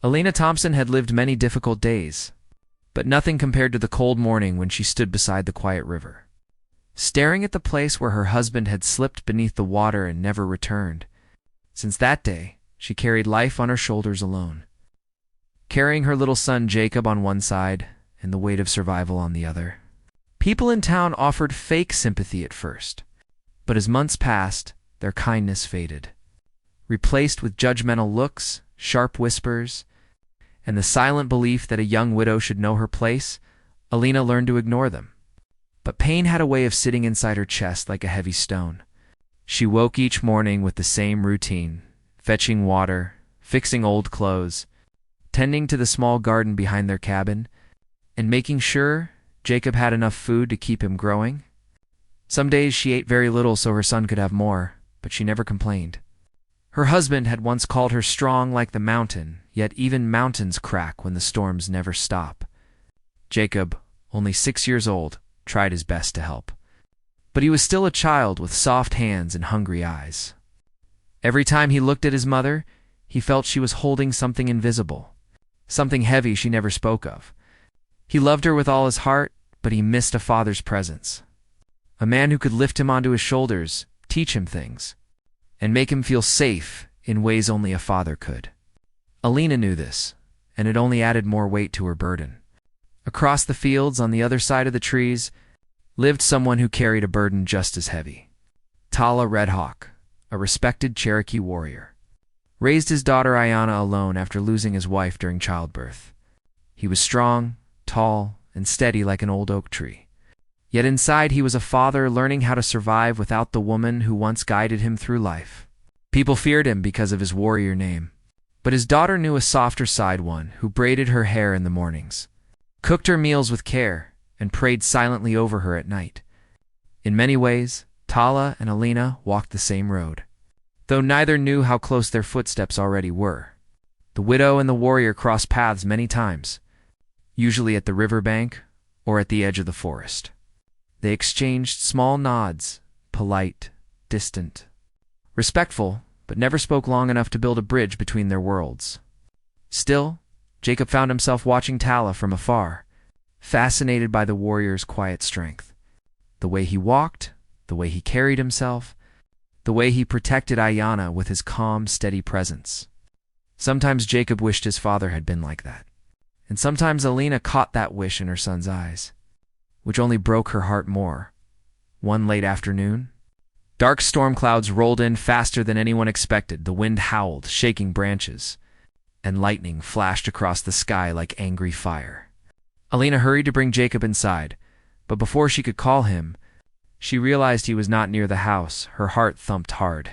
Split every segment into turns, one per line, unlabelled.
Alina Thompson had lived many difficult days, but nothing compared to the cold morning when she stood beside the quiet river, staring at the place where her husband had slipped beneath the water and never returned. Since that day, she carried life on her shoulders alone, carrying her little son Jacob on one side and the weight of survival on the other. People in town offered fake sympathy at first, but as months passed, their kindness faded, replaced with judgmental looks, sharp whispers, and the silent belief that a young widow should know her place. Alina learned to ignore them. But pain had a way of sitting inside her chest like a heavy stone. She woke each morning with the same routine, fetching water, fixing old clothes, tending to the small garden behind their cabin, and making sure Jacob had enough food to keep him growing. Some days she ate very little so her son could have more, but she never complained. Her husband had once called her strong like the mountain, yet even mountains crack when the storms never stop. Jacob, only 6 years old, tried his best to help. But he was still a child with soft hands and hungry eyes. Every time he looked at his mother, he felt she was holding something invisible, something heavy she never spoke of. He loved her with all his heart, but he missed a father's presence, a man who could lift him onto his shoulders, teach him things, and make him feel safe in ways only a father could. Alina knew this, and it only added more weight to her burden. Across the fields, on the other side of the trees, lived someone who carried a burden just as heavy. Tala Red Hawk, a respected Cherokee warrior, raised his daughter Ayanna alone after losing his wife during childbirth. He was strong, tall, and steady like an old oak tree. Yet inside he was a father learning how to survive without the woman who once guided him through life. People feared him because of his warrior name, but his daughter knew a softer side, one who braided her hair in the mornings, cooked her meals with care, and prayed silently over her at night. In many ways, Tala and Alina walked the same road, though neither knew how close their footsteps already were. The widow and the warrior crossed paths many times, usually at the riverbank or at the edge of the forest. They exchanged small nods, polite, distant, respectful, but never spoke long enough to build a bridge between their worlds. Still, Jacob found himself watching Tala from afar, fascinated by the warrior's quiet strength. The way he walked, the way he carried himself, the way he protected Ayanna with his calm, steady presence. Sometimes Jacob wished his father had been like that, and sometimes Alina caught that wish in her son's eyes, which only broke her heart more. One late afternoon, dark storm clouds rolled in faster than anyone expected. The wind howled, shaking branches, and lightning flashed across the sky like angry fire. Alina hurried to bring Jacob inside, but before she could call him, she realized he was not near the house. Her heart thumped hard,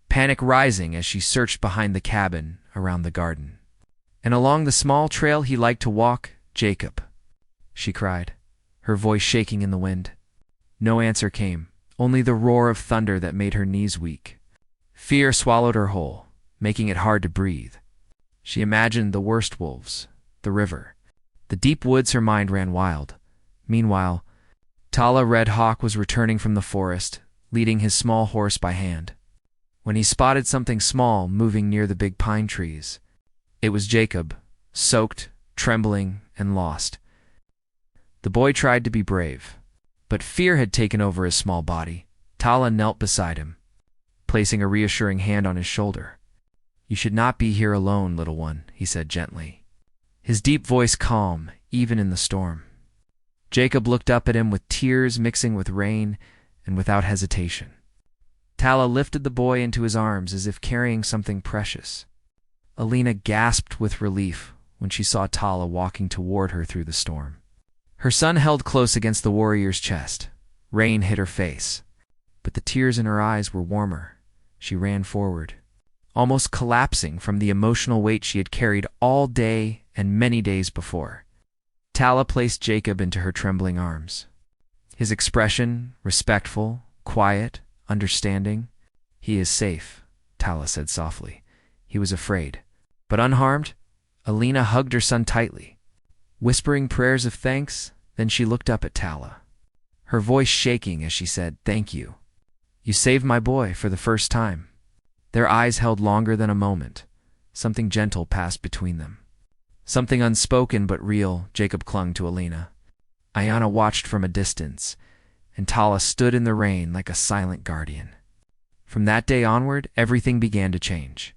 panic rising as she searched behind the cabin, around the garden, and along the small trail he liked to walk. "Jacob," she cried, her voice shaking in the wind. No answer came, only the roar of thunder that made her knees weak. Fear swallowed her whole, making it hard to breathe. She imagined the worst: wolves, the river, the deep woods. Her mind ran wild. Meanwhile, Tala Red Hawk was returning from the forest, leading his small horse by hand, when he spotted something small moving near the big pine trees. It was Jacob, soaked, trembling, and lost. The boy tried to be brave, but fear had taken over his small body. Tala knelt beside him, placing a reassuring hand on his shoulder. "You should not be here alone, little one," he said gently, his deep voice calm, even in the storm. Jacob looked up at him with tears mixing with rain, and without hesitation. Tala lifted the boy into his arms as if carrying something precious. Alina gasped with relief when she saw Tala walking toward her through the storm. Her son held close against the warrior's chest. Rain hit her face, but the tears in her eyes were warmer. She ran forward, almost collapsing from the emotional weight she had carried all day and many days before. Tala placed Jacob into her trembling arms. His expression, respectful, quiet, understanding. "He is safe," Tala said softly. He was afraid, but unharmed. Alina hugged her son tightly, whispering prayers of thanks. Then she looked up at Tala, her voice shaking as she said, "Thank you. You saved my boy for the first time." Their eyes held longer than a moment. Something gentle passed between them, Something unspoken but real, Jacob clung to Alina. Ayanna watched from a distance, and Tala stood in the rain like a silent guardian. From that day onward, everything began to change.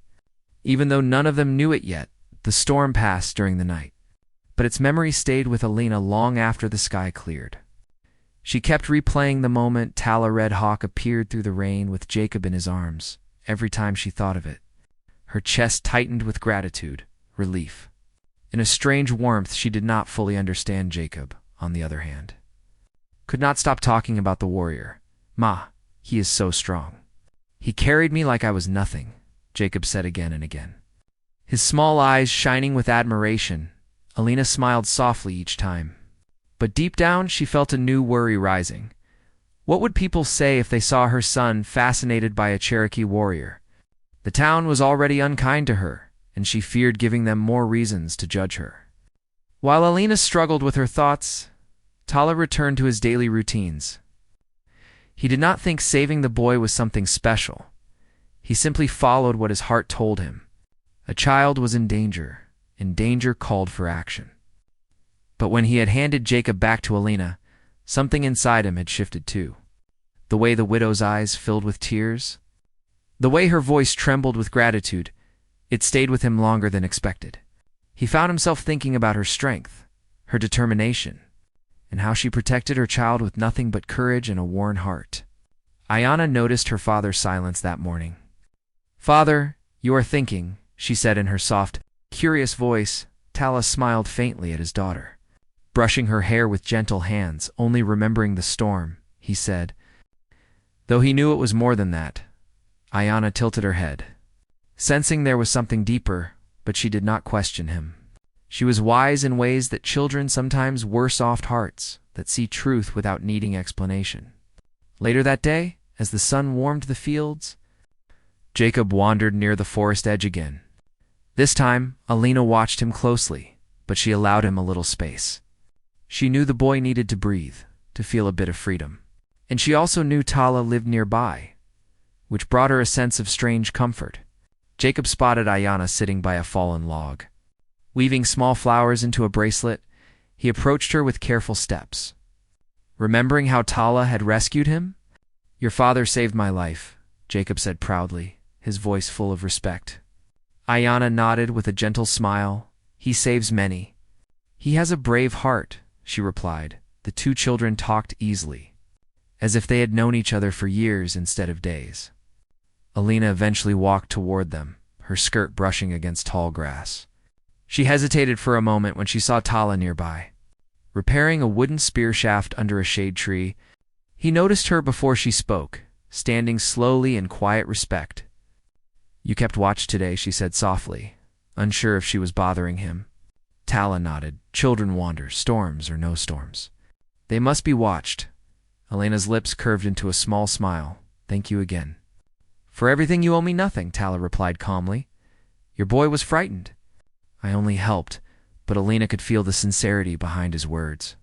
Even though none of them knew it yet, the storm passed during the night. But its memory stayed with Alina long after the sky cleared. She kept replaying the moment Tala Red Hawk appeared through the rain with Jacob in his arms. Every time she thought of it, her chest tightened with gratitude, relief. In a strange warmth she did not fully understand. Jacob, on the other hand, could not stop talking about the warrior. "Ma, he is so strong. He carried me like I was nothing," Jacob said again and again. His small eyes shining with admiration, Alina smiled softly each time. But deep down she felt a new worry rising. What would people say if they saw her son fascinated by a Cherokee warrior? The town was already unkind to her, and she feared giving them more reasons to judge her. While Alina struggled with her thoughts, Tala returned to his daily routines. He did not think saving the boy was something special. He simply followed what his heart told him. A child was in danger, and danger called for action. But when he had handed Jacob back to Alina, something inside him had shifted too. The way the widow's eyes filled with tears, the way her voice trembled with gratitude, it stayed with him longer than expected. He found himself thinking about her strength, her determination, and how she protected her child with nothing but courage and a worn heart. Ayanna noticed her father's silence that morning. "Father, you are thinking," she said in her soft, curious voice. Tala smiled faintly at his daughter. Brushing her hair with gentle hands, only remembering the storm, he said. Though he knew it was more than that, Ayanna tilted her head, sensing there was something deeper, but she did not question him. She was wise in ways that children sometimes were soft hearts that see truth without needing explanation. Later that day, as the sun warmed the fields, Jacob wandered near the forest edge again. This time, Alina watched him closely, but she allowed him a little space. She knew the boy needed to breathe, to feel a bit of freedom. And she also knew Tala lived nearby, which brought her a sense of strange comfort. Jacob spotted Ayanna sitting by a fallen log. Weaving small flowers into a bracelet, he approached her with careful steps. Remembering how Tala had rescued him? "Your father saved my life," Jacob said proudly, his voice full of respect. Ayanna nodded with a gentle smile. "He saves many. He has a brave heart," she replied. The two children talked easily, as if they had known each other for years instead of days. Alina eventually walked toward them, her skirt brushing against tall grass. She hesitated for a moment when she saw Tala nearby. Repairing a wooden spear shaft under a shade tree, he noticed her before she spoke, standing slowly in quiet respect. "You kept watch today," she said softly, unsure if she was bothering him. Tala nodded. "Children wander, storms or no storms. They must be watched." Alina's lips curved into a small smile. "Thank you again." "For everything you owe me nothing," Tala replied calmly. "Your boy was frightened." "I only helped," but Alina could feel the sincerity behind his words.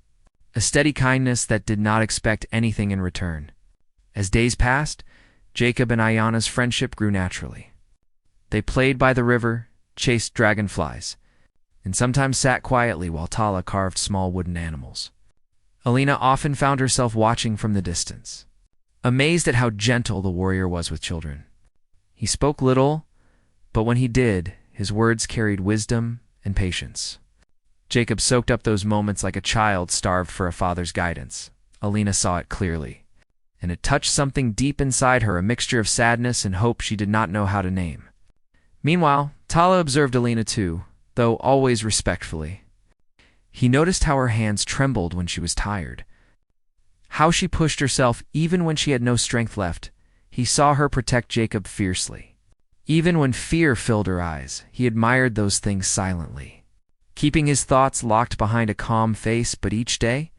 A steady kindness that did not expect anything in return. As days passed, Jacob and Ayanna's friendship grew naturally. They played by the river, chased dragonflies, and sometimes sat quietly while Tala carved small wooden animals. Alina often found herself watching from the distance, amazed at how gentle the warrior was with children. He spoke little, but when he did, his words carried wisdom and patience. Jacob soaked up those moments like a child starved for a father's guidance. Alina saw it clearly, and it touched something deep inside her, a mixture of sadness and hope she did not know how to name. Meanwhile, Tala observed Alina too, though always respectfully. He noticed how her hands trembled when she was tired, how she pushed herself even when she had no strength left. He saw her protect Jacob fiercely. Even when fear filled her eyes, he admired those things silently, keeping his thoughts locked behind a calm face. But each day,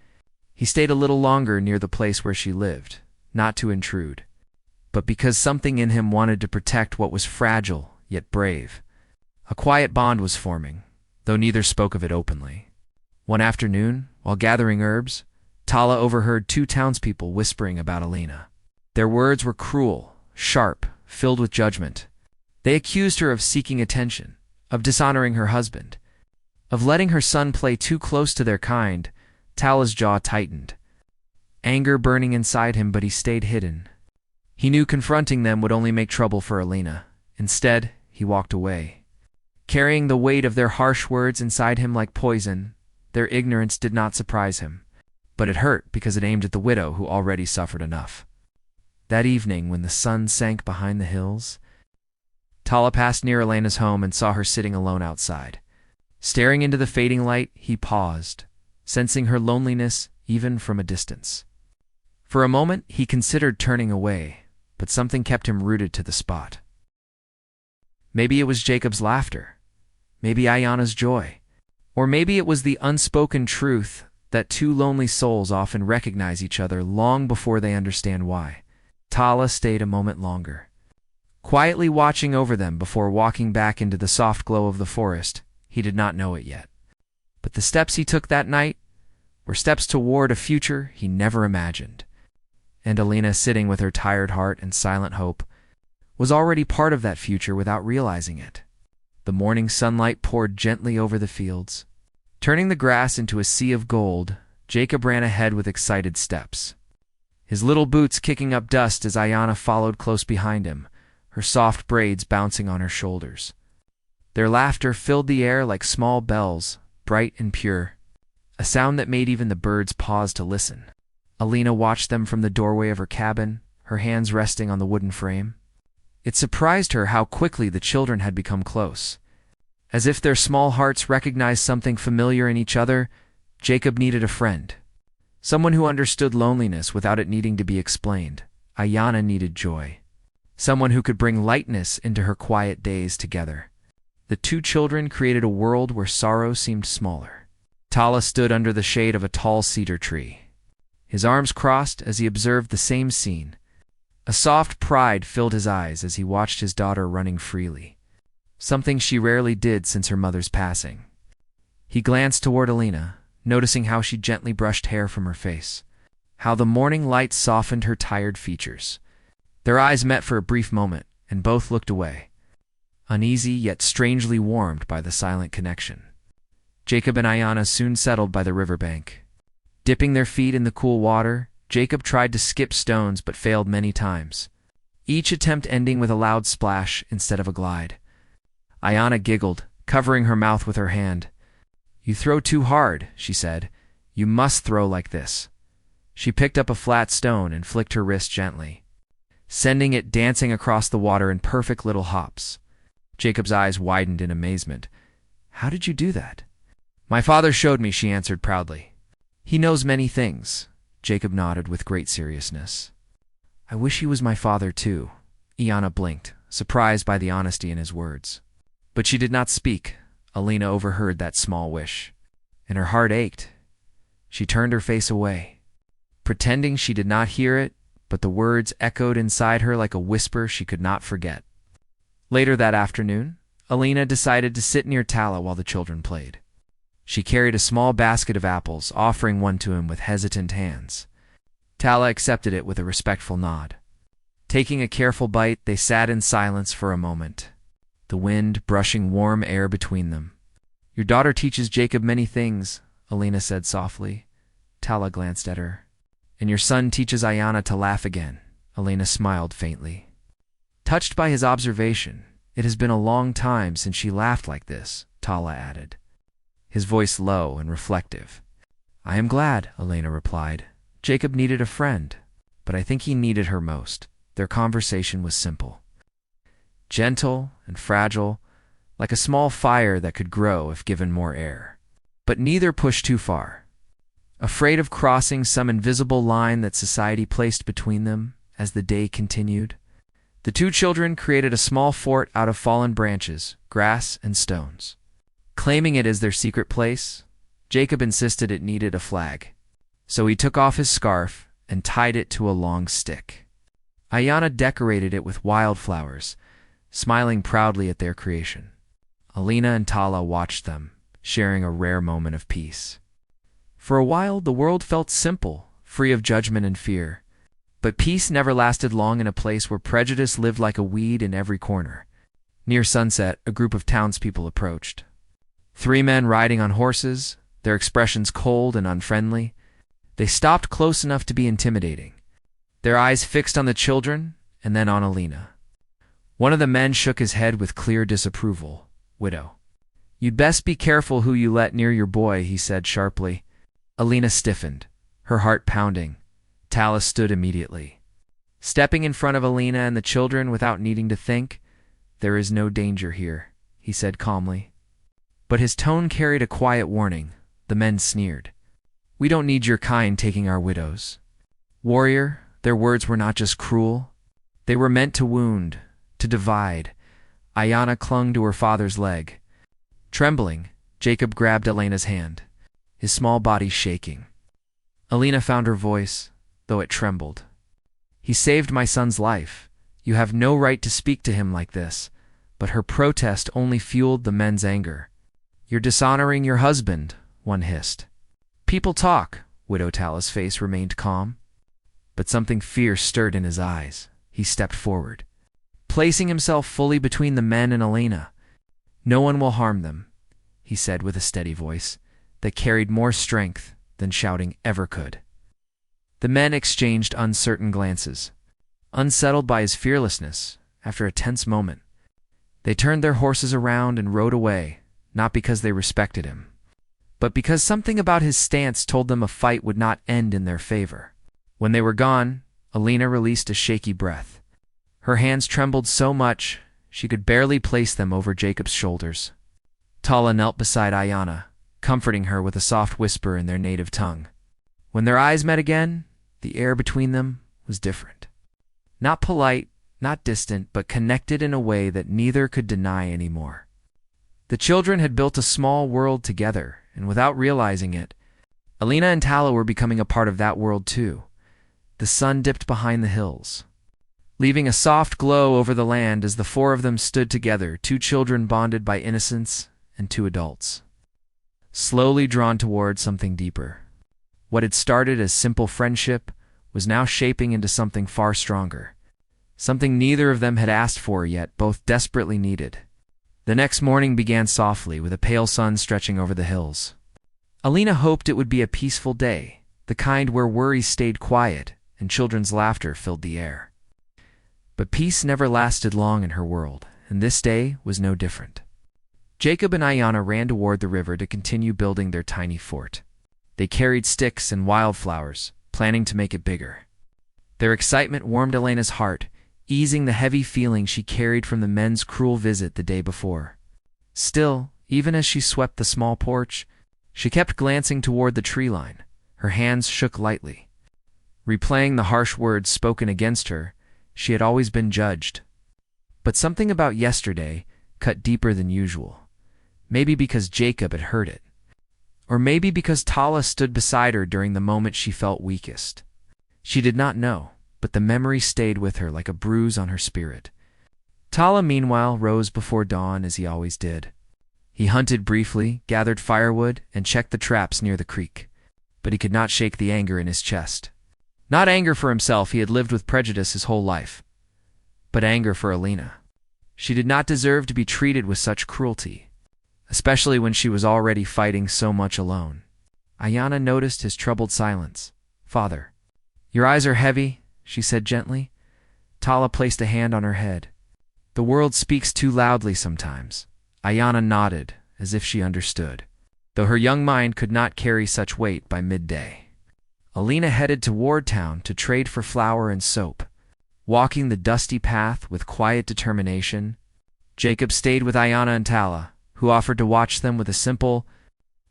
he stayed a little longer near the place where she lived, not to intrude, but because something in him wanted to protect what was fragile yet brave. A quiet bond was forming, though neither spoke of it openly. One afternoon, while gathering herbs, Tala overheard two townspeople whispering about Alina. Their words were cruel, sharp, filled with judgment. They accused her of seeking attention, of dishonoring her husband, of letting her son play too close to their kind, Tala's jaw tightened. Anger burning inside him, but he stayed hidden. He knew confronting them would only make trouble for Alina. Instead, he walked away. Carrying the weight of their harsh words inside him like poison, their ignorance did not surprise him. But it hurt because it aimed at the widow who already suffered enough. That evening, when the sun sank behind the hills, Tala passed near Elena's home and saw her sitting alone outside. Staring into the fading light, he paused, sensing her loneliness even from a distance. For a moment, he considered turning away, but something kept him rooted to the spot. Maybe it was Jacob's laughter, maybe Ayana's joy, or maybe it was the unspoken truth that two lonely souls often recognize each other long before they understand why. Tala stayed a moment longer, quietly watching over them before walking back into the soft glow of the forest. He did not know it yet, but the steps he took that night were steps toward a future he never imagined. And Alina, sitting with her tired heart and silent hope, was already part of that future without realizing it. The morning sunlight poured gently over the fields, turning the grass into a sea of gold. Jacob ran ahead with excited steps, his little boots kicking up dust as Ayana followed close behind him, her soft braids bouncing on her shoulders. Their laughter filled the air like small bells, bright and pure, a sound that made even the birds pause to listen. Alina watched them from the doorway of her cabin, her hands resting on the wooden frame. It surprised her how quickly the children had become close. As if their small hearts recognized something familiar in each other, Jacob needed a friend. Someone who understood loneliness without it needing to be explained. Ayana needed joy. Someone who could bring lightness into her quiet days together. The two children created a world where sorrow seemed smaller. Tala stood under the shade of a tall cedar tree, his arms crossed as he observed the same scene. A soft pride filled his eyes as he watched his daughter running freely, something she rarely did since her mother's passing. He glanced toward Alina, noticing how she gently brushed hair from her face, how the morning light softened her tired features. Their eyes met for a brief moment, and both looked away, uneasy yet strangely warmed by the silent connection. Jacob and Ayana soon settled by the riverbank. Dipping their feet in the cool water, Jacob tried to skip stones but failed many times, each attempt ending with a loud splash instead of a glide. Ayana giggled, covering her mouth with her hand. "You throw too hard," she said. "You must throw like this." She picked up a flat stone and flicked her wrist gently, sending it dancing across the water in perfect little hops. Jacob's eyes widened in amazement. "How did you do that?" "My father showed me," she answered proudly. "He knows many things." Jacob nodded with great seriousness. "I wish he was my father too." Ayana blinked, surprised by the honesty in his words. But she did not speak. Alina overheard that small wish, and her heart ached. She turned her face away, pretending she did not hear it, but the words echoed inside her like a whisper she could not forget. Later that afternoon, Alina decided to sit near Tala while the children played. She carried a small basket of apples, offering one to him with hesitant hands. Tala accepted it with a respectful nod. Taking a careful bite, they sat in silence for a moment, the wind brushing warm air between them. "Your daughter teaches Jacob many things," Alina said softly. Tala glanced at her. "And your son teaches Ayana to laugh again." Alina smiled faintly, touched by his observation. "It has been a long time since she laughed like this," Tala added, his voice low and reflective. "I am glad," Alina replied. "Jacob needed a friend, but I think he needed her most." Their conversation was simple, gentle and fragile, like a small fire that could grow if given more air. But neither pushed too far, afraid of crossing some invisible line that society placed between them. As the day continued, the two children created a small fort out of fallen branches, grass, and stones. Claiming it as their secret place, Jacob insisted it needed a flag, so he took off his scarf and tied it to a long stick. Ayana decorated it with wildflowers, smiling proudly at their creation. Alina and Tala watched them, sharing a rare moment of peace. For a while, the world felt simple, free of judgment and fear. But peace never lasted long in a place where prejudice lived like a weed in every corner. Near sunset, a group of townspeople approached. 3 men riding on horses, their expressions cold and unfriendly. They stopped close enough to be intimidating, their eyes fixed on the children and then on Alina. One of the men shook his head with clear disapproval. "Widow, you'd best be careful who you let near your boy," he said sharply. Alina stiffened, her heart pounding. Tala stood immediately. Stepping in front of Alina and the children without needing to think. "There is no danger here," he said calmly. But his tone carried a quiet warning. The men sneered. "We don't need your kind taking our widows." Warrior, their words were not just cruel. They were meant to wound, to divide. Ayana clung to her father's leg. Trembling, Jacob grabbed Elena's hand, his small body shaking. Alina found her voice, though it trembled. "He saved my son's life. You have no right to speak to him like this." But her protest only fueled the men's anger. "You're dishonoring your husband," one hissed. "People talk." Widow Tala's face remained calm, but something fierce stirred in his eyes. He stepped forward, placing himself fully between the men and Alina. "No one will harm them," he said with a steady voice that carried more strength than shouting ever could. The men exchanged uncertain glances, unsettled by his fearlessness. After a tense moment, they turned their horses around and rode away, not because they respected him, but because something about his stance told them a fight would not end in their favor. When they were gone, Alina released a shaky breath. Her hands trembled so much she could barely place them over Jacob's shoulders. Tala knelt beside Ayana, comforting her with a soft whisper in their native tongue. When their eyes met again, the air between them was different. Not polite, not distant, but connected in a way that neither could deny anymore. The children had built a small world together, and without realizing it, Alina and Tala were becoming a part of that world too. The sun dipped behind the hills, leaving a soft glow over the land as the 4 of them stood together, 2 children bonded by innocence and 2 adults, slowly drawn toward something deeper. What had started as simple friendship was now shaping into something far stronger, something neither of them had asked for yet both desperately needed. The next morning began softly, with a pale sun stretching over the hills. Alina hoped it would be a peaceful day, the kind where worries stayed quiet and children's laughter filled the air. But peace never lasted long in her world, and this day was no different. Jacob and Ayana ran toward the river to continue building their tiny fort. They carried sticks and wildflowers, planning to make it bigger. Their excitement warmed Elena's heart, easing the heavy feeling she carried from the men's cruel visit the day before. Still, even as she swept the small porch, she kept glancing toward the tree line. Her hands shook lightly. Replaying the harsh words spoken against her, she had always been judged. But something about yesterday cut deeper than usual. Maybe because Jacob had heard it. Or maybe because Tala stood beside her during the moment she felt weakest. She did not know, but the memory stayed with her like a bruise on her spirit. Tala, meanwhile, rose before dawn as he always did. He hunted briefly, gathered firewood, and checked the traps near the creek. But he could not shake the anger in his chest. Not anger for himself, he had lived with prejudice his whole life, but anger for Alina. She did not deserve to be treated with such cruelty, especially when she was already fighting so much alone. Ayana noticed his troubled silence. "Father, your eyes are heavy," she said gently. Tala placed a hand on her head. "The world speaks too loudly sometimes." Ayana nodded, as if she understood, though her young mind could not carry such weight by midday. Alina headed toward town to trade for flour and soap, walking the dusty path with quiet determination. Jacob stayed with Ayana and Tala, who offered to watch them with a simple,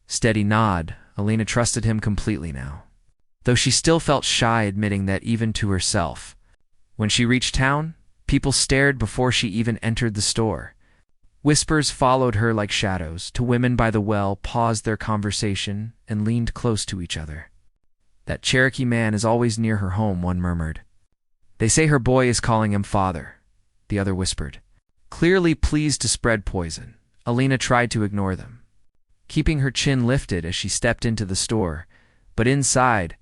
steady nod. Alina trusted him completely now, though she still felt shy admitting that even to herself. When she reached town, people stared before she even entered the store. Whispers followed her like shadows. 2 women by the well paused their conversation and leaned close to each other. "That Cherokee man is always near her home," one murmured. "They say her boy is calling him father," the other whispered, clearly pleased to spread poison. Alina tried to ignore them, keeping her chin lifted as she stepped into the store, but inside,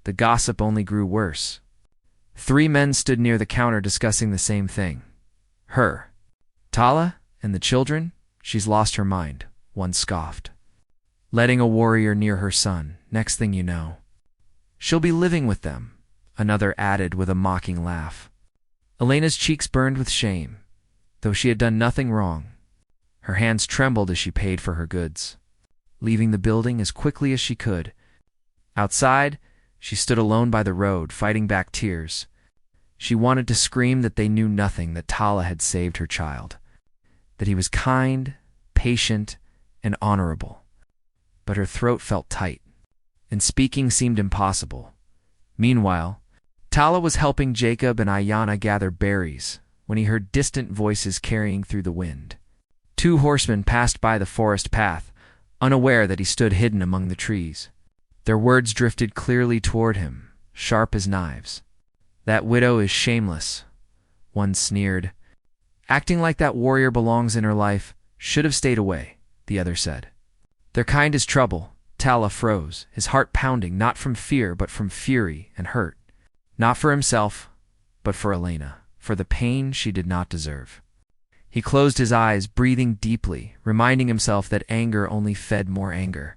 the gossip only grew worse. 3 men stood near the counter discussing the same thing. "Her. Tala? And the children? She's lost her mind," one scoffed. Letting a warrior near her son, next thing you know. She'll be living with them, another added with a mocking laugh. Elena's cheeks burned with shame, though she had done nothing wrong. Her hands trembled as she paid for her goods, leaving the building as quickly as she could. Outside, she stood alone by the road, fighting back tears. She wanted to scream that they knew nothing, that Tala had saved her child, that he was kind, patient, and honorable. But her throat felt tight, and speaking seemed impossible. Meanwhile, Tala was helping Jacob and Ayanna gather berries when he heard distant voices carrying through the wind. 2 horsemen passed by the forest path, unaware that he stood hidden among the trees. Their words drifted clearly toward him, sharp as knives. "That widow is shameless," one sneered. "Acting like that warrior belongs in her life, should have stayed away," the other said. "Their kind is trouble." Tala froze, his heart pounding, not from fear but from fury and hurt. Not for himself, but for Elena, for the pain she did not deserve. He closed his eyes, breathing deeply, reminding himself that anger only fed more anger.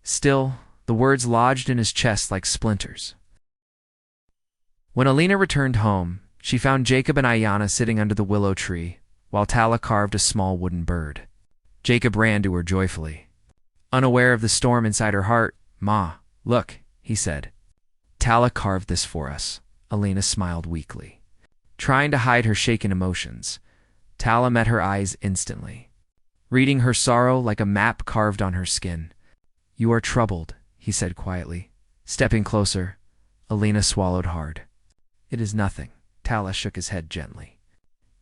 Still, the words lodged in his chest like splinters. When Elena returned home, she found Jacob and Ayanna sitting under the willow tree, while Tala carved a small wooden bird. Jacob ran to her joyfully. Unaware of the storm inside her heart, "Ma, look," he said. "Tala carved this for us." Elena smiled weakly, trying to hide her shaken emotions. Tala met her eyes instantly, reading her sorrow like a map carved on her skin. "You are troubled," he said quietly. Stepping closer, Elena swallowed hard. "It is nothing." Tala shook his head gently.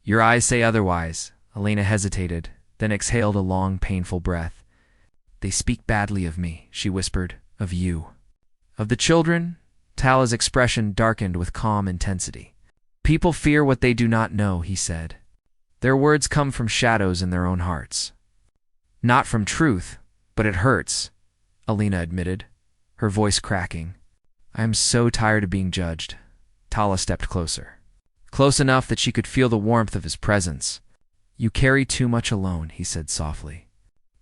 "Your eyes say otherwise." Elena hesitated, then exhaled a long, painful breath. "They speak badly of me," she whispered. "Of you." "Of the children?" Tala's expression darkened with calm intensity. "People fear what they do not know," he said. "Their words come from shadows in their own hearts. Not from truth, but it hurts," Elena admitted, her voice cracking. "I am so tired of being judged." Tala stepped closer, close enough that she could feel the warmth of his presence. "You carry too much alone," he said softly.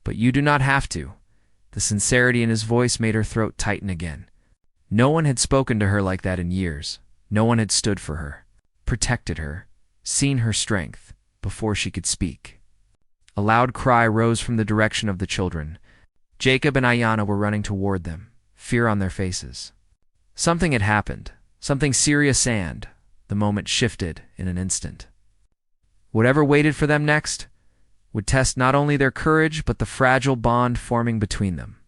"But you do not have to." The sincerity in his voice made her throat tighten again. No one had spoken to her like that in years. No one had stood for her, protected her, seen her strength, before she could speak. A loud cry rose from the direction of the children. Jacob and Ayanna were running toward them, fear on their faces. Something had happened, something serious, and the moment shifted in an instant. Whatever waited for them next would test not only their courage but the fragile bond forming between them.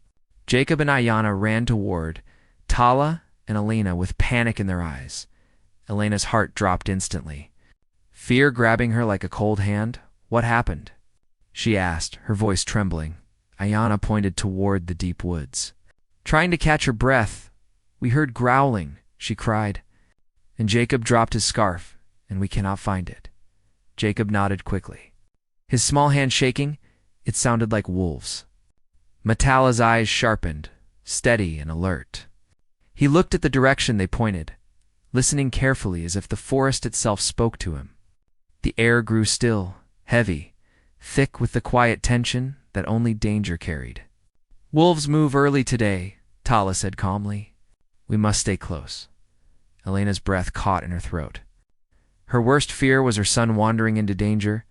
Jacob and Ayanna ran toward Tala and Elena with panic in their eyes. Elena's heart dropped instantly, fear grabbing her like a cold hand. "What happened?" she asked, her voice trembling. Ayanna pointed toward the deep woods. Trying to catch her breath, "We heard growling," she cried. "And Jacob dropped his scarf, and we cannot find it." Jacob nodded quickly, his small hand shaking. It sounded like wolves. Matala's eyes sharpened, steady and alert. He looked at the direction they pointed, listening carefully as if the forest itself spoke to him. The air grew still, heavy, thick with the quiet tension that only danger carried. "Wolves move early today," Tala said calmly. "We must stay close." Elena's breath caught in her throat. Her worst fear was her son wandering into danger,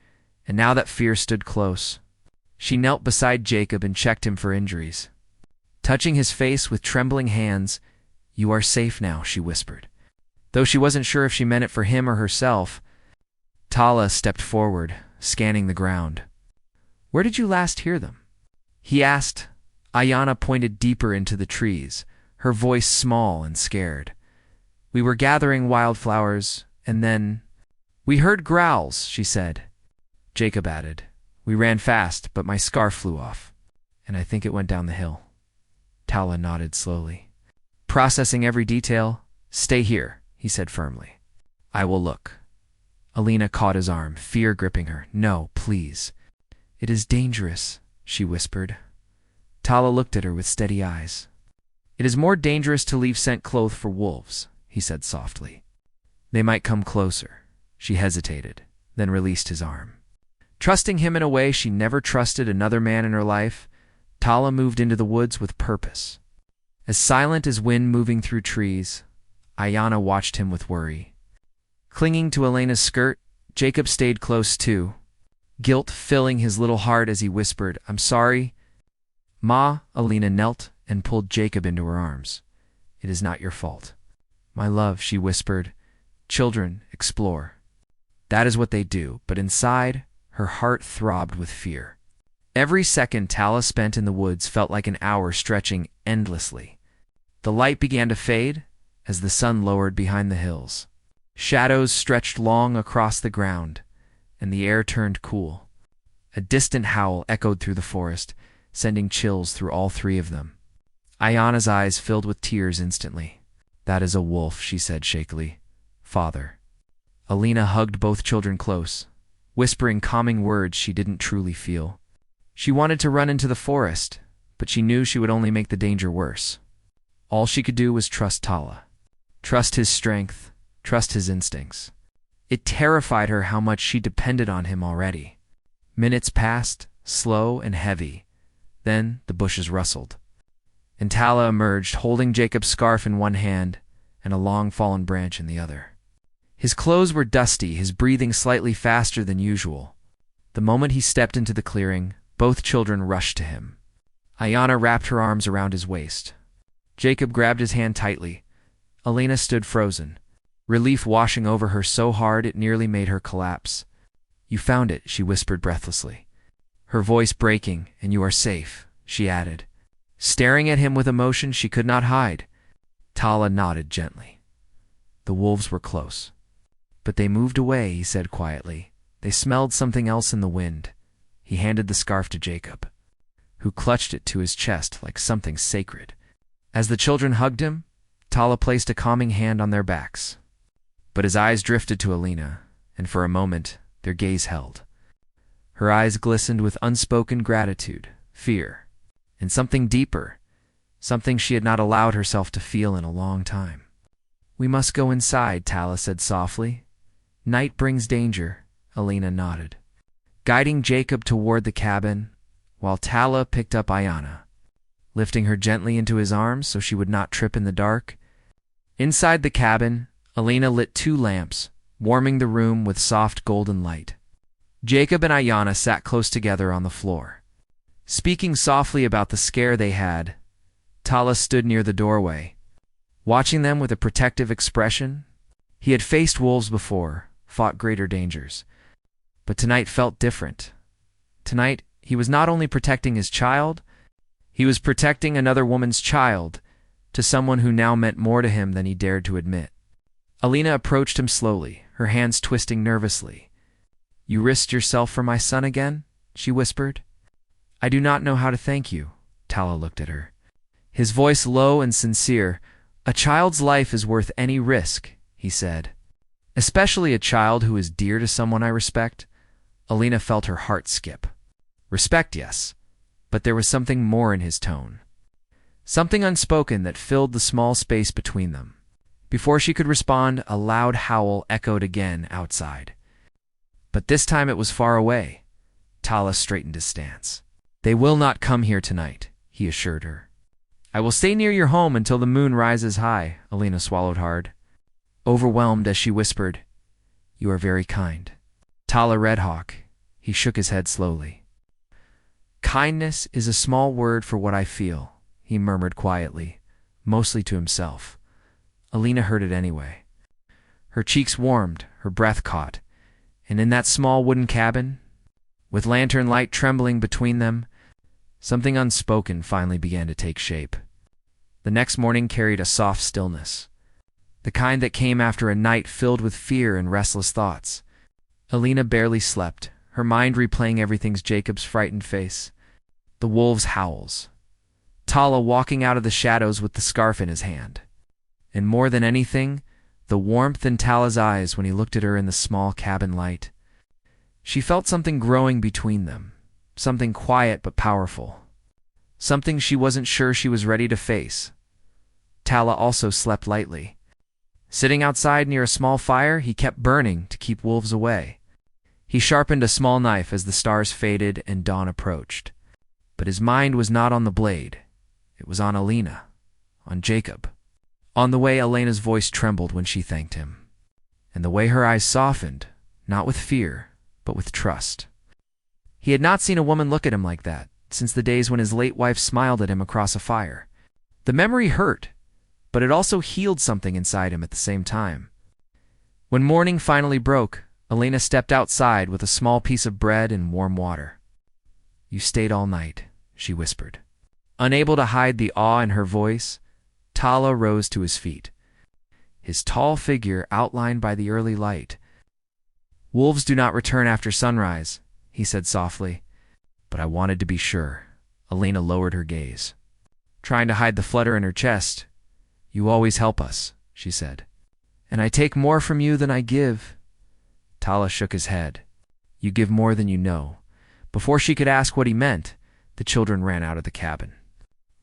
and now that fear stood close. She knelt beside Jacob and checked him for injuries. Touching his face with trembling hands, "You are safe now," she whispered. Though she wasn't sure if she meant it for him or herself, Tala stepped forward, scanning the ground. "Where did you last hear them?" he asked. Ayanna pointed deeper into the trees, her voice small and scared. "We were gathering wildflowers, and then we heard growls," she said. Jacob added, "We ran fast, but my scarf flew off, and I think it went down the hill." Tala nodded slowly, processing every detail. "Stay here," he said firmly. "I will look." Elena caught his arm, fear gripping her. "No, please." "It is dangerous," she whispered. Tala looked at her with steady eyes. "It is more dangerous to leave scent clothes for wolves," he said softly. "They might come closer." She hesitated, then released his arm. Trusting him in a way she never trusted another man in her life, Tala moved into the woods with purpose. As silent as wind moving through trees, Ayanna watched him with worry. Clinging to Elena's skirt, Jacob stayed close too, guilt filling his little heart as he whispered, "I'm sorry." "Ma," Elena knelt and pulled Jacob into her arms. "It is not your fault." "My love," she whispered, "children explore. That is what they do," but inside, her heart throbbed with fear. Every second Tala spent in the woods felt like an hour stretching endlessly. The light began to fade as the sun lowered behind the hills. Shadows stretched long across the ground, and the air turned cool. A distant howl echoed through the forest, sending chills through all three of them. Ayanna's eyes filled with tears instantly. "That is a wolf," she said shakily. "Father." Elena hugged both children close, whispering calming words she didn't truly feel. She wanted to run into the forest, but she knew she would only make the danger worse. All she could do was trust Tala. Trust his strength, trust his instincts. It terrified her how much she depended on him already. Minutes passed, slow and heavy. Then the bushes rustled, and Tala emerged, holding Jacob's scarf in one hand and a long fallen branch in the other. His clothes were dusty, his breathing slightly faster than usual. The moment he stepped into the clearing, both children rushed to him. Ayanna wrapped her arms around his waist. Jacob grabbed his hand tightly. Elena stood frozen, relief washing over her so hard it nearly made her collapse. "You found it," she whispered breathlessly, her voice breaking. "And you are safe," she added, staring at him with emotion she could not hide. Tala nodded gently. "The wolves were close, but they moved away," he said quietly. "They smelled something else in the wind." He handed the scarf to Jacob, who clutched it to his chest like something sacred. As the children hugged him, Tala placed a calming hand on their backs. But his eyes drifted to Elena, and for a moment their gaze held. Her eyes glistened with unspoken gratitude, fear, and something deeper, something she had not allowed herself to feel in a long time. "We must go inside," Tala said softly. "Night brings danger." Elena nodded, guiding Jacob toward the cabin, while Tala picked up Ayanna, lifting her gently into his arms so she would not trip in the dark. Inside the cabin, Elena lit 2 lamps, warming the room with soft golden light. Jacob and Ayanna sat close together on the floor. Speaking softly about the scare they had, Tala stood near the doorway, watching them with a protective expression. He had faced wolves before, fought greater dangers, but tonight felt different. Tonight, he was not only protecting his child, he was protecting another woman's child, to someone who now meant more to him than he dared to admit. Elena approached him slowly, her hands twisting nervously. "You risked yourself for my son again?" she whispered. "I do not know how to thank you." Tala looked at her, his voice low and sincere. "A child's life is worth any risk," he said. "Especially a child who is dear to someone I respect." Elena felt her heart skip. Respect, yes, but there was something more in his tone. Something unspoken that filled the small space between them. Before she could respond, a loud howl echoed again outside. But this time it was far away. Tala straightened his stance. "They will not come here tonight," he assured her. "I will stay near your home until the moon rises high." Elena swallowed hard, overwhelmed as she whispered, "You are very kind." Tala Redhawk, he shook his head slowly. "Kindness is a small word for what I feel," he murmured quietly, mostly to himself. Elena heard it anyway. Her cheeks warmed, her breath caught, and in that small wooden cabin, with lantern light trembling between them, something unspoken finally began to take shape. The next morning carried a soft stillness, the kind that came after a night filled with fear and restless thoughts. Elena barely slept, her mind replaying everything's Jacob's frightened face, the wolves' howls, Tala walking out of the shadows with the scarf in his hand, and more than anything, the warmth in Tala's eyes when he looked at her in the small cabin light. She felt something growing between them, something quiet but powerful, something she wasn't sure she was ready to face. Tala also slept lightly. Sitting outside near a small fire, he kept burning to keep wolves away. He sharpened a small knife as the stars faded and dawn approached. But his mind was not on the blade. It was on Alina, on Jacob. On the way, Elena's voice trembled when she thanked him, and the way her eyes softened, not with fear, but with trust. He had not seen a woman look at him like that since the days when his late wife smiled at him across a fire. The memory hurt, but it also healed something inside him at the same time. When morning finally broke, Elena stepped outside with a small piece of bread and warm water. "You stayed all night," she whispered. Unable to hide the awe in her voice, Tala rose to his feet, his tall figure outlined by the early light. "Wolves do not return after sunrise," he said softly. "But I wanted to be sure." Elena lowered her gaze, trying to hide the flutter in her chest. "You always help us," she said. "And I take more from you than I give." Tala shook his head. "You give more than you know." Before she could ask what he meant, the children ran out of the cabin,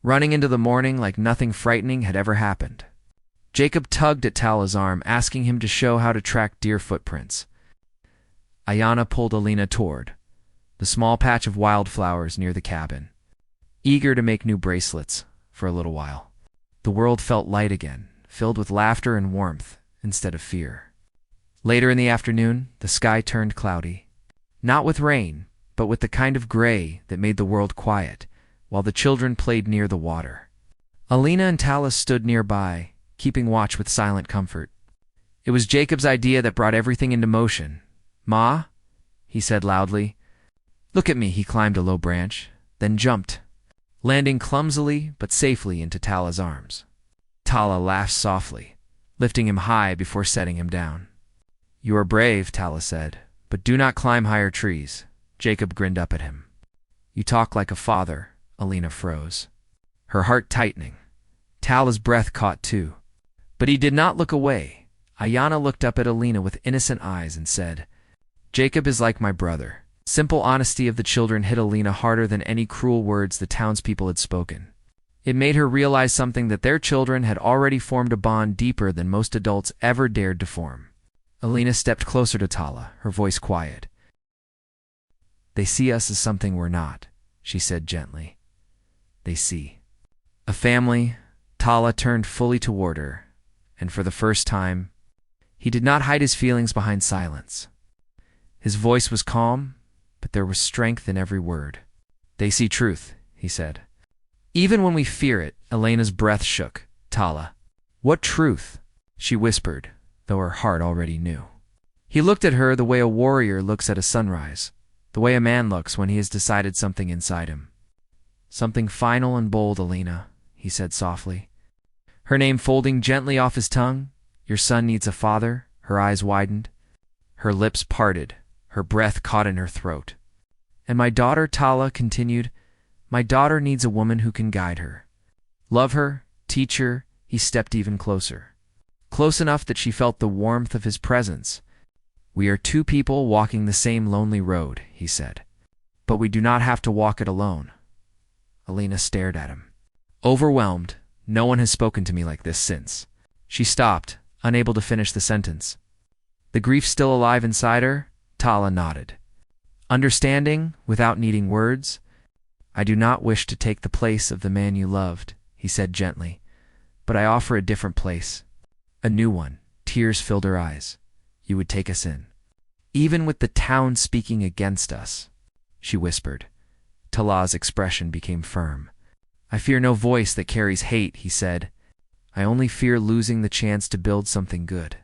running into the morning like nothing frightening had ever happened. Jacob tugged at Tala's arm, asking him to show how to track deer footprints. Ayana pulled Alina toward the small patch of wildflowers near the cabin, eager to make new bracelets for a little while. The world felt light again, filled with laughter and warmth instead of fear. Later in the afternoon, the sky turned cloudy, not with rain, but with the kind of gray that made the world quiet, while the children played near the water. Alina and Tala stood nearby, keeping watch with silent comfort. It was Jacob's idea that brought everything into motion. "Ma," he said loudly. "Look at me." He climbed a low branch, then jumped, landing clumsily but safely into Tala's arms. Tala laughed softly, lifting him high before setting him down. "You are brave," Tala said, "but do not climb higher trees." Jacob grinned up at him. "You talk like a father." Alina froze, her heart tightening. Tala's breath caught too, but he did not look away. Ayana looked up at Alina with innocent eyes and said, "Jacob is like my brother." Simple honesty of the children hit Alina harder than any cruel words the townspeople had spoken. It made her realize something, that their children had already formed a bond deeper than most adults ever dared to form. Alina stepped closer to Tala, her voice quiet. "They see us as something we're not," she said gently. "They see a family." Tala turned fully toward her, and for the first time, he did not hide his feelings behind silence. His voice was calm, but there was strength in every word. "They see truth," he said. "Even when we fear it." Elena's breath shook. "Tala, what truth?" she whispered, though her heart already knew. He looked at her the way a warrior looks at a sunrise, the way a man looks when he has decided something inside him. "Something final and bold, Alina," he said softly, her name folding gently off his tongue. "Your son needs a father." Her eyes widened, her lips parted, her breath caught in her throat. "And my daughter," Tala continued, "my daughter needs a woman who can guide her, love her, teach her." He stepped even closer, close enough that she felt the warmth of his presence. "We are two people walking the same lonely road," he said, "but we do not have to walk it alone." Alina stared at him, overwhelmed. "No one has spoken to me like this since." She stopped, unable to finish the sentence. The grief still alive inside her. Tala nodded, understanding without needing words. "I do not wish to take the place of the man you loved," he said gently, "but I offer a different place, a new one." Tears filled her eyes. "You would take us in, even with the town speaking against us," she whispered. Tala's expression became firm. "I fear no voice that carries hate," he said. "I only fear losing the chance to build something good."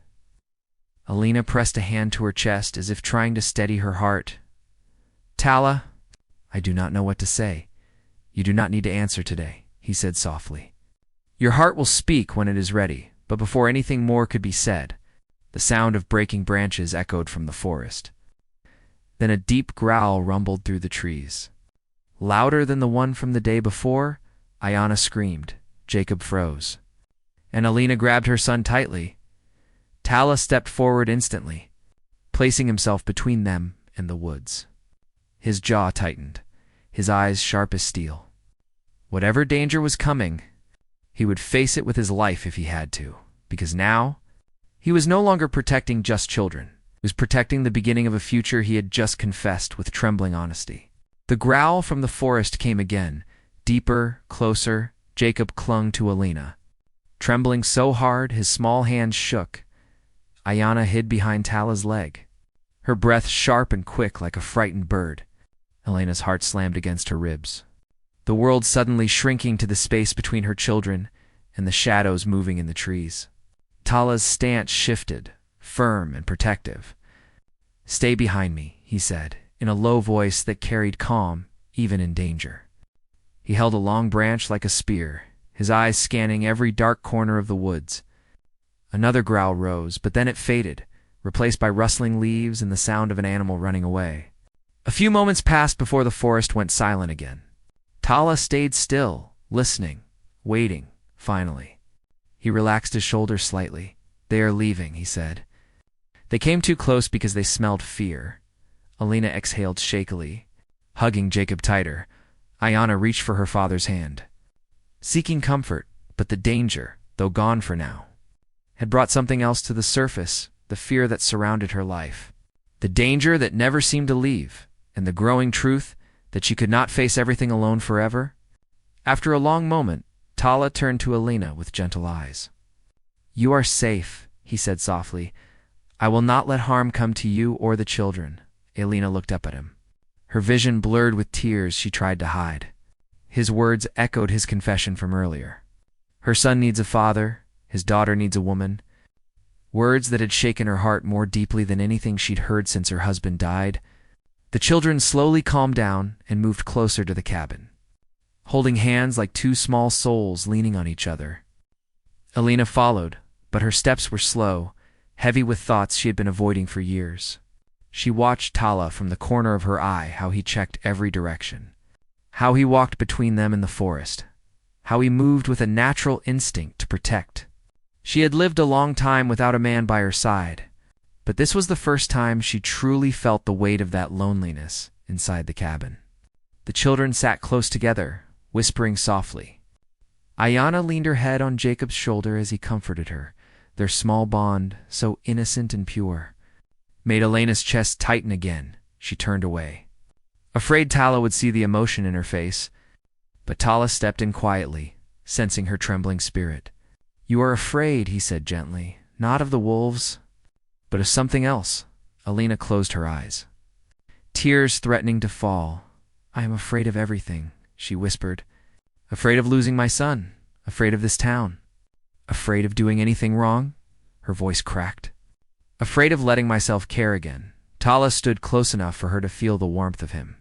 Alina pressed a hand to her chest as if trying to steady her heart. "Tala, I do not know what to say." "You do not need to answer today," he said softly. "Your heart will speak when it is ready." But before anything more could be said, the sound of breaking branches echoed from the forest. Then a deep growl rumbled through the trees. Louder than the one from the day before, Ayana screamed. Jacob froze, and Alina grabbed her son tightly. Tala stepped forward instantly, placing himself between them and the woods. His jaw tightened, his eyes sharp as steel. Whatever danger was coming, he would face it with his life if he had to, because now he was no longer protecting just children. was protecting the beginning of a future he had just confessed with trembling honesty. The growl from the forest came again, deeper, closer. Jacob clung to Alina. Trembling so hard, his small hands shook. Ayanna hid behind Tala's leg, her breath sharp and quick like a frightened bird. Elena's heart slammed against her ribs, the world suddenly shrinking to the space between her children and the shadows moving in the trees. Tala's stance shifted, firm and protective. "Stay behind me," he said, in a low voice that carried calm, even in danger. He held a long branch like a spear, his eyes scanning every dark corner of the woods. Another growl rose, but then it faded, replaced by rustling leaves and the sound of an animal running away. A few moments passed before the forest went silent again. Tala stayed still, listening, waiting, finally. He relaxed his shoulders slightly. "They are leaving," he said. They came too close because they smelled fear. Alina exhaled shakily, hugging Jacob tighter. Ayanna reached for her father's hand, seeking comfort, but the danger, though gone for now, had brought something else to the surface, the fear that surrounded her life. The danger that never seemed to leave, and the growing truth that she could not face everything alone forever. After a long moment, Tala turned to Alina with gentle eyes. "You are safe," he said softly. "I will not let harm come to you or the children." Alina looked up at him, her vision blurred with tears she tried to hide. His words echoed his confession from earlier. Her son needs a father, his daughter needs a woman. Words that had shaken her heart more deeply than anything she'd heard since her husband died. The children slowly calmed down and moved closer to the cabin, holding hands like two small souls leaning on each other. Alina followed, but her steps were slow, heavy with thoughts she had been avoiding for years. She watched Tala from the corner of her eye, how he checked every direction, how he walked between them and the forest, how he moved with a natural instinct to protect. She had lived a long time without a man by her side, but this was the first time she truly felt the weight of that loneliness inside the cabin. The children sat close together, whispering softly. Ayanna leaned her head on Jacob's shoulder as he comforted her. Their small bond, so innocent and pure, made Elena's chest tighten again. She turned away, afraid Tala would see the emotion in her face, but Tala stepped in quietly, sensing her trembling spirit. "You are afraid," he said gently, "not of the wolves, but of something else." Alina closed her eyes, tears threatening to fall. "I am afraid of everything," she whispered. "Afraid of losing my son, afraid of this town, afraid of doing anything wrong." Her voice cracked. "Afraid of letting myself care again." Tala stood close enough for her to feel the warmth of him,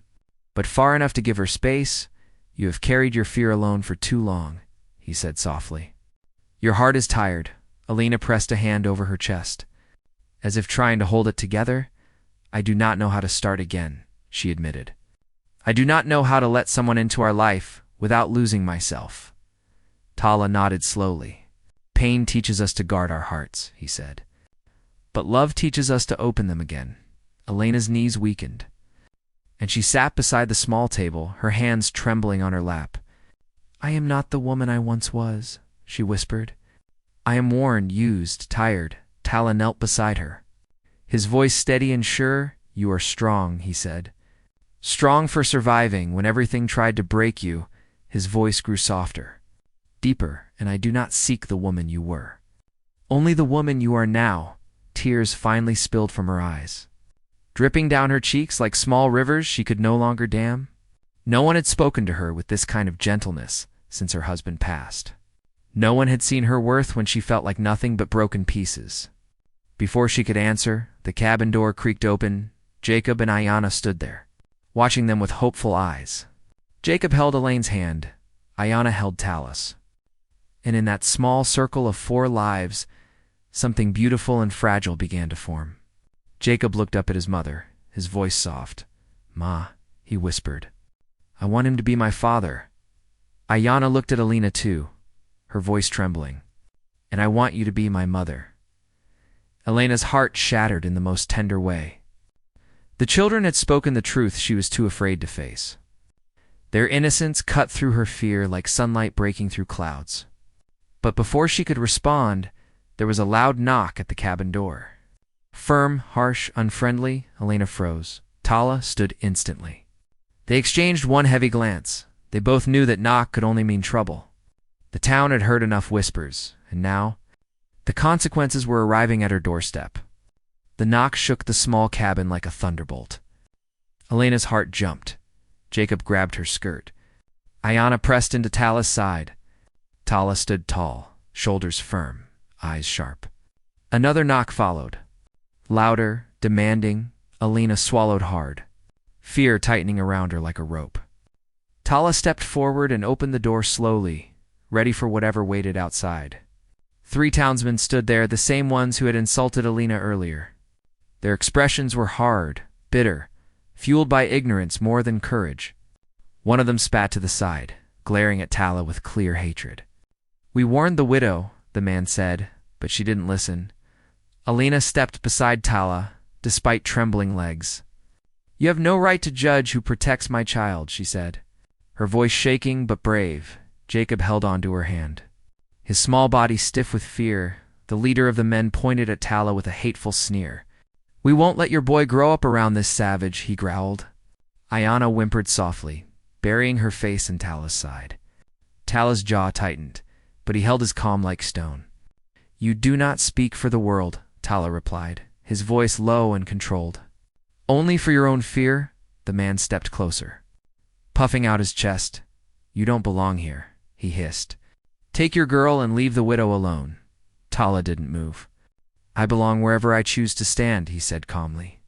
but far enough to give her space. "You have carried your fear alone for too long," he said softly. "Your heart is tired." Alina pressed a hand over her chest, as if trying to hold it together. "I do not know how to start again," she admitted. "I do not know how to let someone into our life without losing myself." Tala nodded slowly. "Pain teaches us to guard our hearts," he said, "but love teaches us to open them again." Elena's knees weakened, and she sat beside the small table, her hands trembling on her lap. "I am not the woman I once was," she whispered. "I am worn, used, tired." Tala knelt beside her, his voice steady and sure. "You are strong," he said. "Strong for surviving when everything tried to break you." His voice grew softer, deeper, "and I do not seek the woman you were, only the woman you are now." Tears finally spilled from her eyes, dripping down her cheeks like small rivers she could no longer dam. No one had spoken to her with this kind of gentleness since her husband passed. No one had seen her worth when she felt like nothing but broken pieces. Before she could answer, the cabin door creaked open. Jacob and Ayanna stood there, watching them with hopeful eyes. Jacob held Elaine's hand, Ayanna held Tala's. And in that small circle of 4 lives, something beautiful and fragile began to form. Jacob looked up at his mother, his voice soft. "Ma," he whispered, "I want him to be my father." Ayanna looked at Alina too, her voice trembling. "And I want you to be my mother." Elena's heart shattered in the most tender way. The children had spoken the truth she was too afraid to face. Their innocence cut through her fear like sunlight breaking through clouds. But before she could respond, there was a loud knock at the cabin door. Firm, harsh, unfriendly, Elena froze. Tala stood instantly. They exchanged one heavy glance. They both knew that knock could only mean trouble. The town had heard enough whispers, and now the consequences were arriving at her doorstep. The knock shook the small cabin like a thunderbolt. Elena's heart jumped. Jacob grabbed her skirt. Ayana pressed into Tala's side. Tala stood tall, shoulders firm, eyes sharp. Another knock followed. Louder, demanding, Elena swallowed hard, fear tightening around her like a rope. Tala stepped forward and opened the door slowly, ready for whatever waited outside. 3 townsmen stood there, the same ones who had insulted Elena earlier. Their expressions were hard, bitter, fueled by ignorance more than courage. One of them spat to the side, glaring at Tala with clear hatred. "We warned the widow," the man said, but she didn't listen. Elena stepped beside Tala, despite trembling legs. "You have no right to judge who protects my child," she said. Her voice shaking but brave, Jacob held onto her hand. His small body stiff with fear, the leader of the men pointed at Tala with a hateful sneer. "We won't let your boy grow up around this savage," he growled. Ayana whimpered softly, burying her face in Tala's side. Tala's jaw tightened, but he held his calm like stone. "You do not speak for the world," Tala replied, his voice low and controlled. "Only for your own fear?" The man stepped closer. Puffing out his chest, "You don't belong here," he hissed. "Take your girl and leave the widow alone." Tala didn't move. "I belong wherever I choose to stand," he said calmly.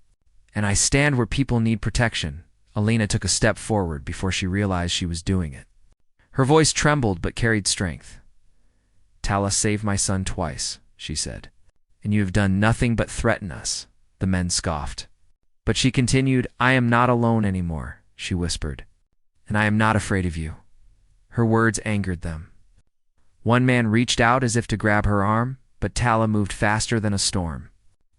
"And I stand where people need protection." Elena took a step forward before she realized she was doing it. Her voice trembled but carried strength. "Tala saved my son twice," she said. "And you have done nothing but threaten us," the men scoffed. But she continued, "I am not alone anymore," she whispered. "And I am not afraid of you." Her words angered them. One man reached out as if to grab her arm, but Tala moved faster than a storm.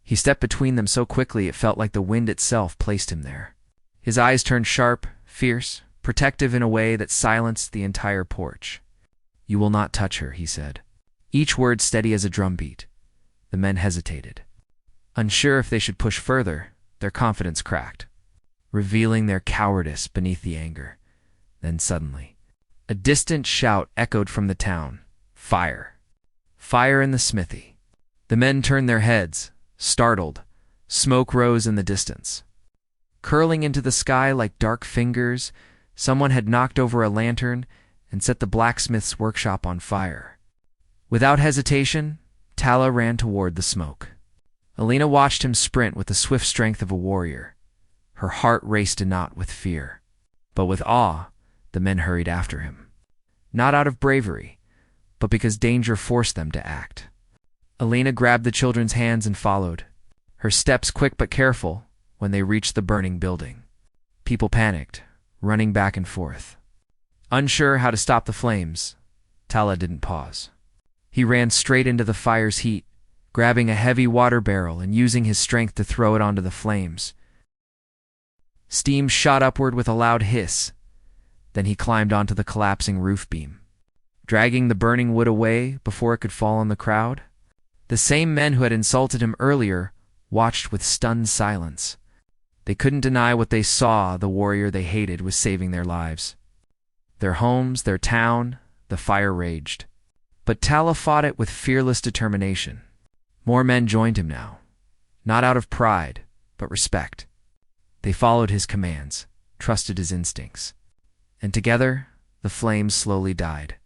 He stepped between them so quickly it felt like the wind itself placed him there. His eyes turned sharp, fierce, protective in a way that silenced the entire porch. "You will not touch her," he said, each word steady as a drumbeat. The men hesitated. Unsure if they should push further, their confidence cracked, revealing their cowardice beneath the anger. Then suddenly, a distant shout echoed from the town. "Fire! Fire in the smithy!" The men turned their heads, startled. Smoke rose in the distance. Curling into the sky like dark fingers, someone had knocked over a lantern and set the blacksmith's workshop on fire. Without hesitation, Tala ran toward the smoke. Elena watched him sprint with the swift strength of a warrior. Her heart raced a knot with fear. But with awe, the men hurried after him. Not out of bravery, but because danger forced them to act. Elena grabbed the children's hands and followed, her steps quick but careful. When they reached the burning building, people panicked, running back and forth. Unsure how to stop the flames, Tala didn't pause. He ran straight into the fire's heat, grabbing a heavy water barrel and using his strength to throw it onto the flames. Steam shot upward with a loud hiss. Then he climbed onto the collapsing roof beam, dragging the burning wood away before it could fall on the crowd. The same men who had insulted him earlier watched with stunned silence. They couldn't deny what they saw. The warrior they hated was saving their lives. Their homes, their town, the fire raged. But Tala fought it with fearless determination. More men joined him now, not out of pride, but respect. They followed his commands, trusted his instincts. And together, the flames slowly died.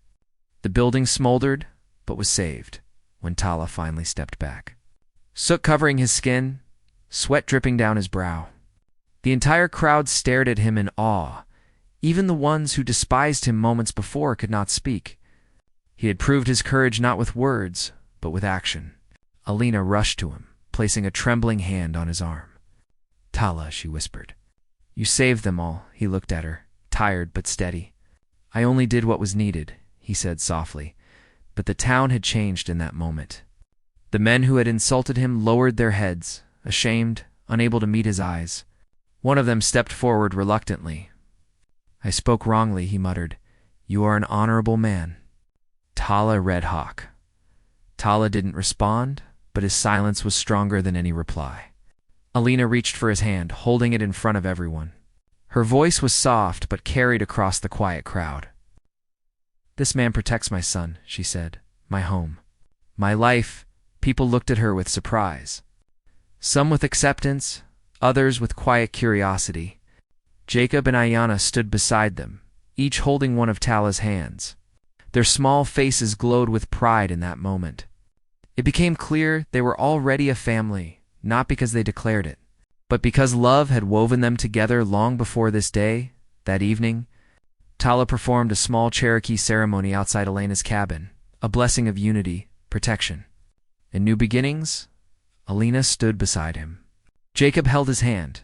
The building smoldered, but was saved when Tala finally stepped back. Soot covering his skin, sweat dripping down his brow. The entire crowd stared at him in awe. Even the ones who despised him moments before could not speak. He had proved his courage not with words, but with action. Elena rushed to him, placing a trembling hand on his arm. "Tala," she whispered. "You saved them all." He looked at her, tired but steady. "I only did what was needed," he said softly, but the town had changed in that moment. The men who had insulted him lowered their heads, ashamed, unable to meet his eyes. One of them stepped forward reluctantly. "I spoke wrongly," he muttered. "You are an honorable man." Tala Red Hawk. Tala didn't respond, but his silence was stronger than any reply. Alina reached for his hand, holding it in front of everyone. Her voice was soft but carried across the quiet crowd. "This man protects my son," she said. "My home. My life." People looked at her with surprise. Some with acceptance, others with quiet curiosity. Jacob and Ayanna stood beside them, each holding one of Tala's hands. Their small faces glowed with pride in that moment. It became clear they were already a family, not because they declared it, but because love had woven them together long before this day. That evening, Tala performed a small Cherokee ceremony outside Elena's cabin, a blessing of unity, protection, and new beginnings. Alina stood beside him. Jacob held his hand.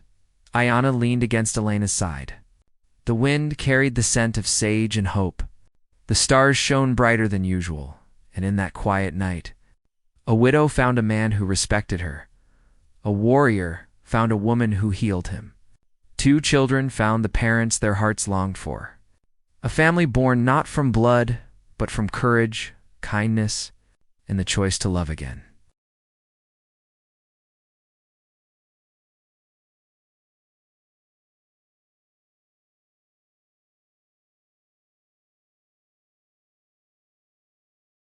Ayanna leaned against Elena's side. The wind carried the scent of sage and hope. The stars shone brighter than usual, and in that quiet night, a widow found a man who respected her. A warrior found a woman who healed him. Two children found the parents their hearts longed for. A family born not from blood, but from courage, kindness, and the choice to love again.